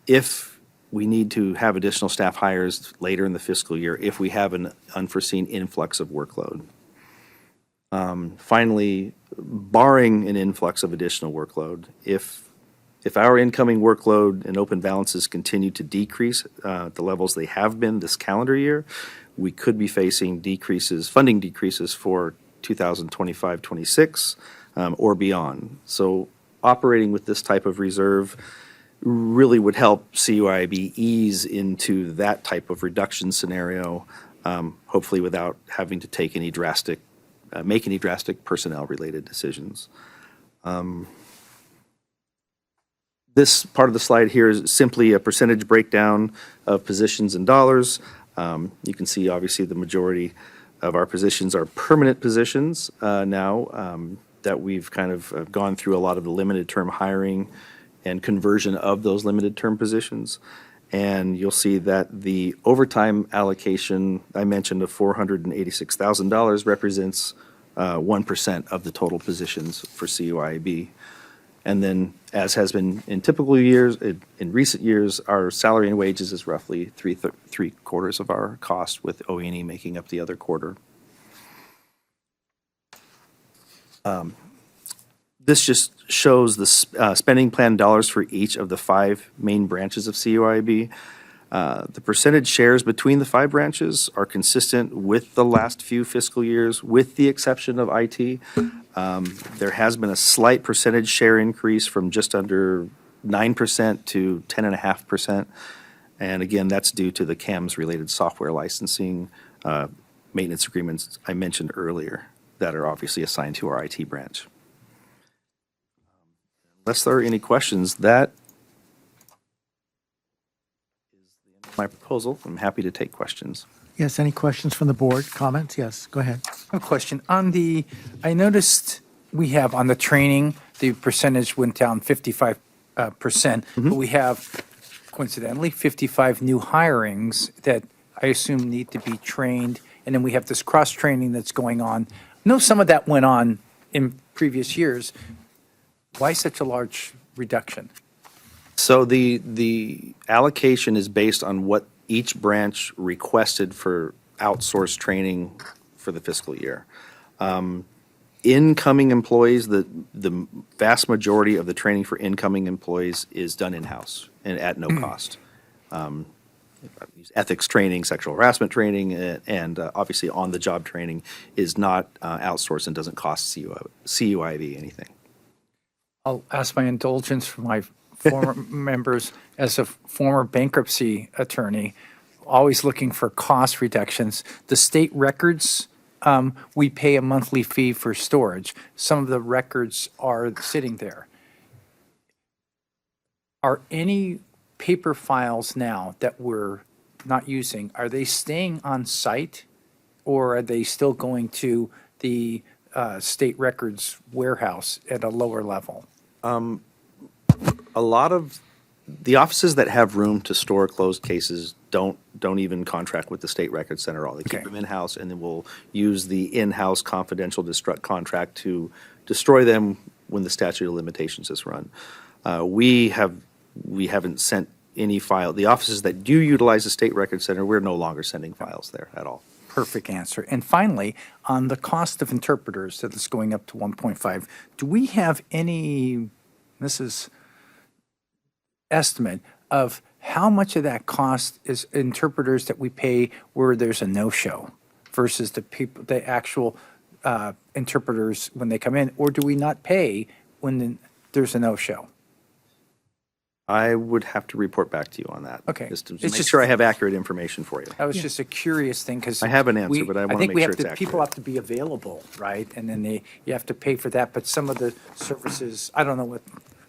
if we need to have additional staff hires later in the fiscal year if we have an unforeseen influx of workload. Finally, barring an influx of additional workload, if If our incoming workload and open balances continue to decrease at the levels they have been this calendar year, we could be facing funding decreases for 2025-26 or beyond. So operating with this type of reserve really would help CUIB ease into that type of reduction scenario, hopefully without having to take make any drastic personnel-related decisions. This part of the slide here is simply a percentage breakdown of positions in dollars. You can see, obviously, the majority of our positions are permanent positions now that we've kind of gone through a lot of the limited term hiring and conversion of those limited term positions. And you'll see that the overtime allocation I mentioned of $486,000 represents 1% of the total positions for CUIB. And then, as has been in typical years, in recent years, our salary and wages is roughly three quarters of our cost, with OE&E making up the other quarter. This just shows the spending plan dollars for each of the 5 main branches of CUIB. The percentage shares between the 5 branches are consistent with the last few fiscal years, with the exception of IT. There has been a slight percentage share increase from just under 9% to 10.5%. And again, that's due to the CAMS-related software licensing maintenance agreements I mentioned earlier that are obviously assigned to our IT branch. Unless there are any questions, that is the end of my proposal. I'm happy to take questions. Yes, any questions from the board? Comments? Yes, go ahead. A question. I noticed we have on the training, the percentage went down 55%, but we have coincidentally 55 new hirings that I assume need to be trained. And then we have this cross-training that's going on. I know some of that went on in previous years. Why such a large reduction? So the allocation is based on what each branch requested for outsourced training for the fiscal year. Incoming employees, the vast majority of the training for incoming employees is done in-house and at no cost. Ethics training, sexual harassment training, and obviously on-the-job training is not outsourced and doesn't cost CUIB anything. I'll ask my indulgence for my former members. As a former bankruptcy attorney, always looking for cost reductions. The state records, we pay a monthly fee for storage. Some of the records are sitting there. Are any paper files now that we're not using, are they staying on site, or are they still going to the state records warehouse at a lower level? A lot of the offices that have room to store closed cases don't even contract with the State Records Center at all. They keep them in-house, and then we'll use the in-house confidential destruct contract to destroy them when the statute of limitations is run. We haven't sent any file. The offices that do utilize the State Records Center, we're no longer sending files there at all. Perfect answer. And finally, on the cost of interpreters that is going up to 1.5, do we have any, this is estimate of how much of that cost is interpreters that we pay where there's a no-show versus the actual interpreters when they come in, or do we not pay when there's a no-show? I would have to report back to you on that. Okay. Just to make sure I have accurate information for you. That was just a curious thing because I have an answer, but I want to make sure it's accurate. People have to be available, right? And then you have to pay for that. But some of the services, I don't know what,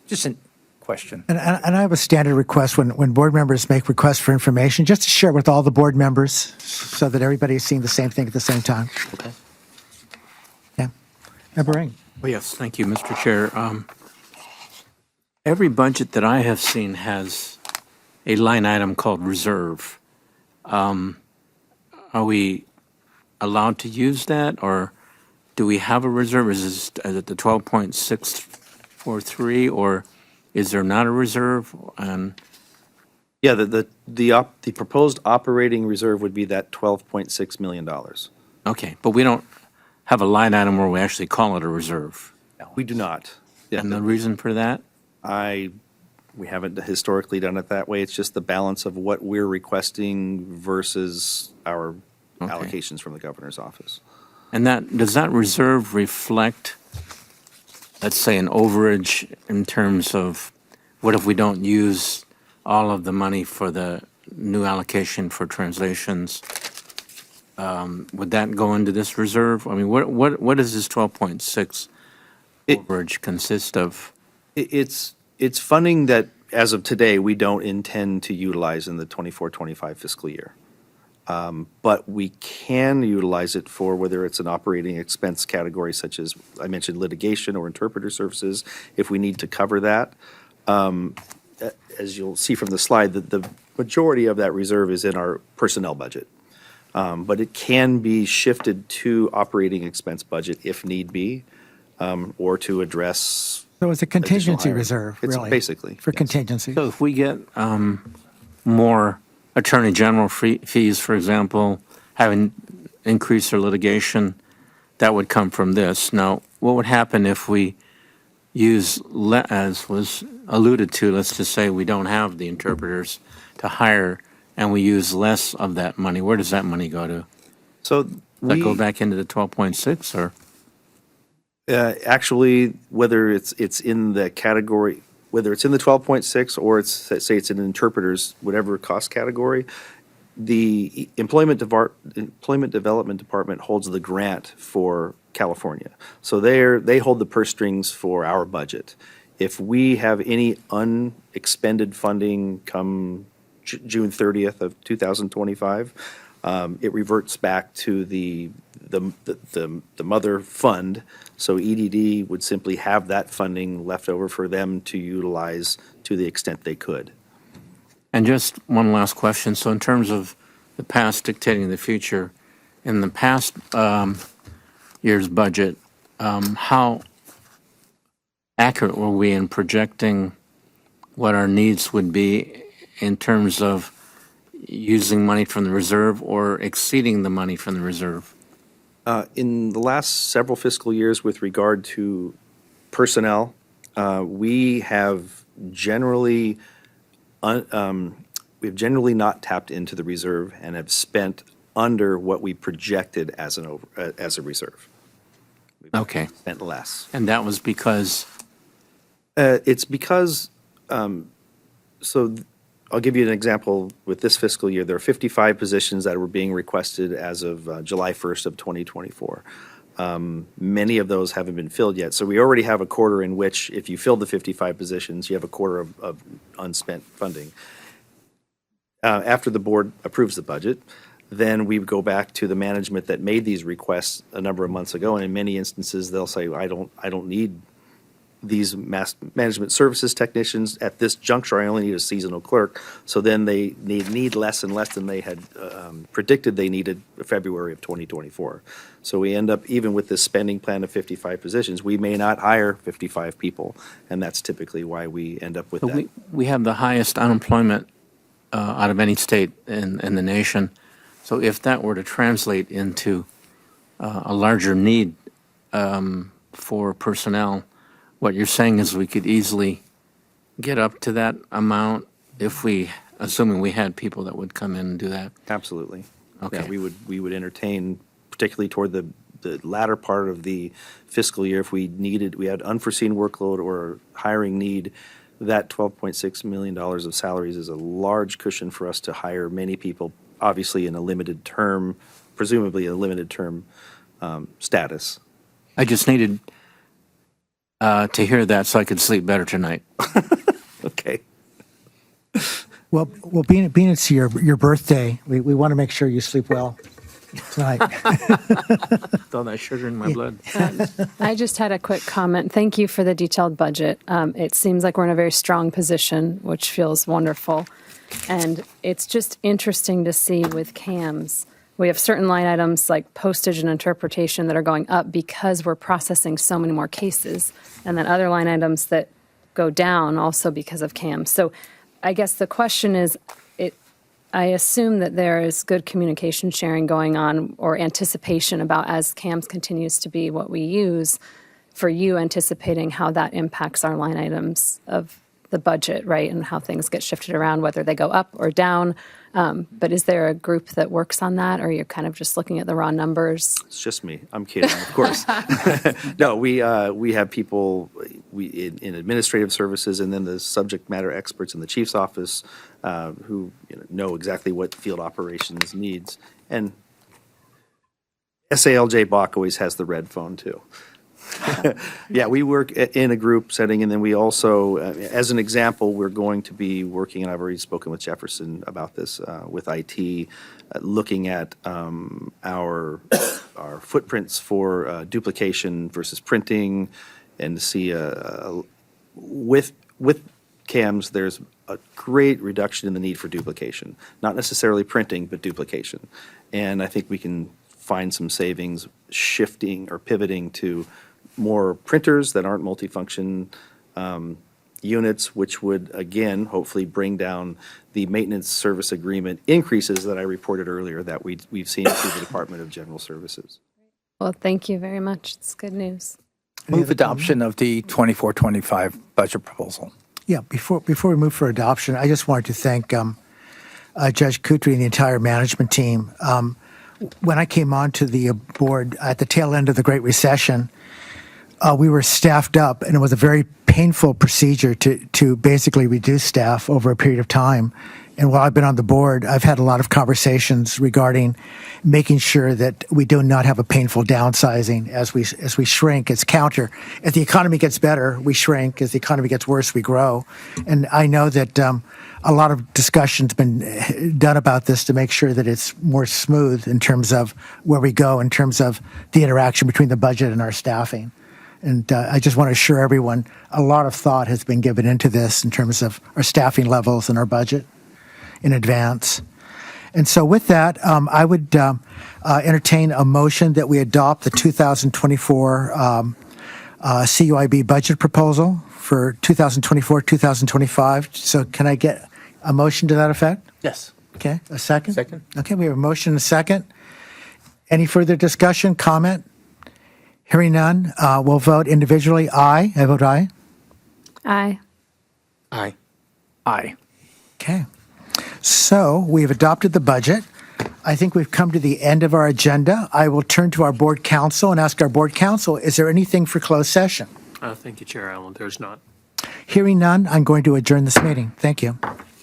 just a question. And I have a standard request when board members make requests for information, just to share with all the board members so that everybody is seeing the same thing at the same time. Okay. Yeah. Member Ring. Well, yes, thank you, Mr. Chair. Every budget that I have seen has a line item called reserve. Are we allowed to use that, or do we have a reserve? Is it the 12.643, or is there not a reserve? Yeah, the proposed operating reserve would be that $12.6 million. Okay, but we don't have a line item where we actually call it a reserve. We do not. Yeah, And the reason for that? I We haven't historically done it that way. It's just the balance of what we're requesting versus our allocations from the governor's office. And does that reserve reflect, let's say, an overage in terms of what if we don't use all of the money for the new allocation for translations? Would that go into this reserve? I mean, what does this 12.6 overage consist of? It's funding that, as of today, we don't intend to utilize in the 24-25 fiscal year. But we can utilize it for whether it's an operating expense category such as, I mentioned, litigation or interpreter services, if we need to cover that. As you'll see from the slide, the majority of that reserve is in our personnel budget. But it can be shifted to operating expense budget if need be, or to address. So it's a contingency hiring. reserve, It's really? basically, For yes. contingency. So if we get more attorney general fees, for example, having increased their litigation, that would come from this. Now, what would happen if we use, as was alluded to, let's just say we don't have the interpreters to hire and we use less of that money? Where does that money go to? So Does that we, go back into the 12.6 or? actually, whether it's in the category, whether it's in the 12.6 or it's, say it's in interpreters, whatever cost category, the Employment Development Department holds the grant for California. So they hold the purse strings for our budget. If we have any unexpended funding come June 30th of 2025, it reverts back to the mother fund. So EDD would simply have that funding left over for them to utilize to the extent they could. And just one last question. So in terms of the past dictating the future, in the past year's budget, how accurate were we in projecting what our needs would be in terms of using money from the reserve or exceeding the money from the reserve? In the last several fiscal years with regard to personnel, we have generally we've generally not tapped into the reserve and have spent under what we projected as a reserve. Okay. Spent less. And that was because? It's because, so I'll give you an example. With this fiscal year, there are 55 positions that were being requested as of July 1st of 2024. Many of those haven't been filled yet. So we already have a quarter in which, if you fill the 55 positions, you have a quarter of unspent funding. After the board approves the budget, then we go back to the management that made these requests a number of months ago, and in many instances, they'll say, I don't need these management services technicians at this juncture. I only need a seasonal clerk. So then they need less and less than they had predicted they needed February of 2024. So we end up, even with this spending plan of 55 positions, we may not hire 55 people, and that's typically why we end up with that. We have the highest unemployment out of any state in the nation. So if that were to translate into a larger need for personnel, what you're saying is we could easily get up to that amount if assuming we had people that would come in and do that? Absolutely. Okay. Yeah, we would entertain, particularly toward the latter part of the fiscal year, if we had unforeseen workload or hiring need, that $12.6 million of salaries is a large cushion for us to hire many people, obviously in a limited term, presumably a limited term status. I just needed to hear that so I could sleep better tonight. Okay. Well, being it's your birthday, we want to make sure you sleep well tonight. All that sugar in my blood. I just had a quick comment. Thank you for the detailed budget. It seems like we're in a very strong position, which feels wonderful. And it's just interesting to see with CAMS, we have certain line items like postage and interpretation that are going up because we're processing so many more cases, and then other line items that go down also because of CAMS. So I guess the question is, I assume that there is good communication sharing going on or anticipation about, as CAMS continues to be what we use, for you anticipating how that impacts our line items of the budget, right, and how things get shifted around, whether they go up or down. But is there a group that works on that, or you're kind of just looking at the raw numbers? It's just me. I'm kidding, of course. No, we have people in administrative services and then the subject matter experts in the chief's office who know exactly what field operations needs. And SALJ Bach always has the red phone too. Yeah, we work in a group setting, and then we also, as an example, we're going to be working, and I've already spoken with Jefferson about this, with IT, looking at our footprints for duplication versus printing, and to see with CAMs, there's a great reduction in the need for duplication, not necessarily printing, but duplication. And I think we can find some savings shifting or pivoting to more printers that aren't multifunction units, which would, again, hopefully bring down the maintenance service agreement increases that I reported earlier that we've seen through the Department of General Services. Well, thank you very much. It's good news. Move adoption of the 24-25 budget proposal. Yeah, before we move for adoption, I just wanted to thank Judge Kutry and the entire management team. When I came onto the board at the tail end of the Great Recession, we were staffed up, and it was a very painful procedure to basically reduce staff over a period of time. And while I've been on the board, I've had a lot of conversations regarding making sure that we do not have a painful downsizing as we shrink. It's counter. As the economy gets better, we shrink. As the economy gets worse, we grow. And I know that a lot of discussion's been done about this to make sure that it's more smooth in terms of where we go, in terms of the interaction between the budget and our staffing. And I just want to assure everyone, a lot of thought has been given into this in terms of our staffing levels and our budget in advance. And so with that, I would entertain a motion that we adopt the 2024 CUIB budget proposal for 2024-2025. So can I get a motion to that effect? Yes. Okay, a second? Second. Okay, we have a motion and a second. Any further discussion, comment? Hearing none, we'll vote individually. Aye. I vote aye. Aye. Aye. Aye. Okay. So we've adopted the budget. I think we've come to the end of our agenda. I will turn to our board counsel and ask our board counsel, is there anything for closed session? Thank you, Chair Allen. There's not. Hearing none, I'm going to adjourn this meeting. Thank you.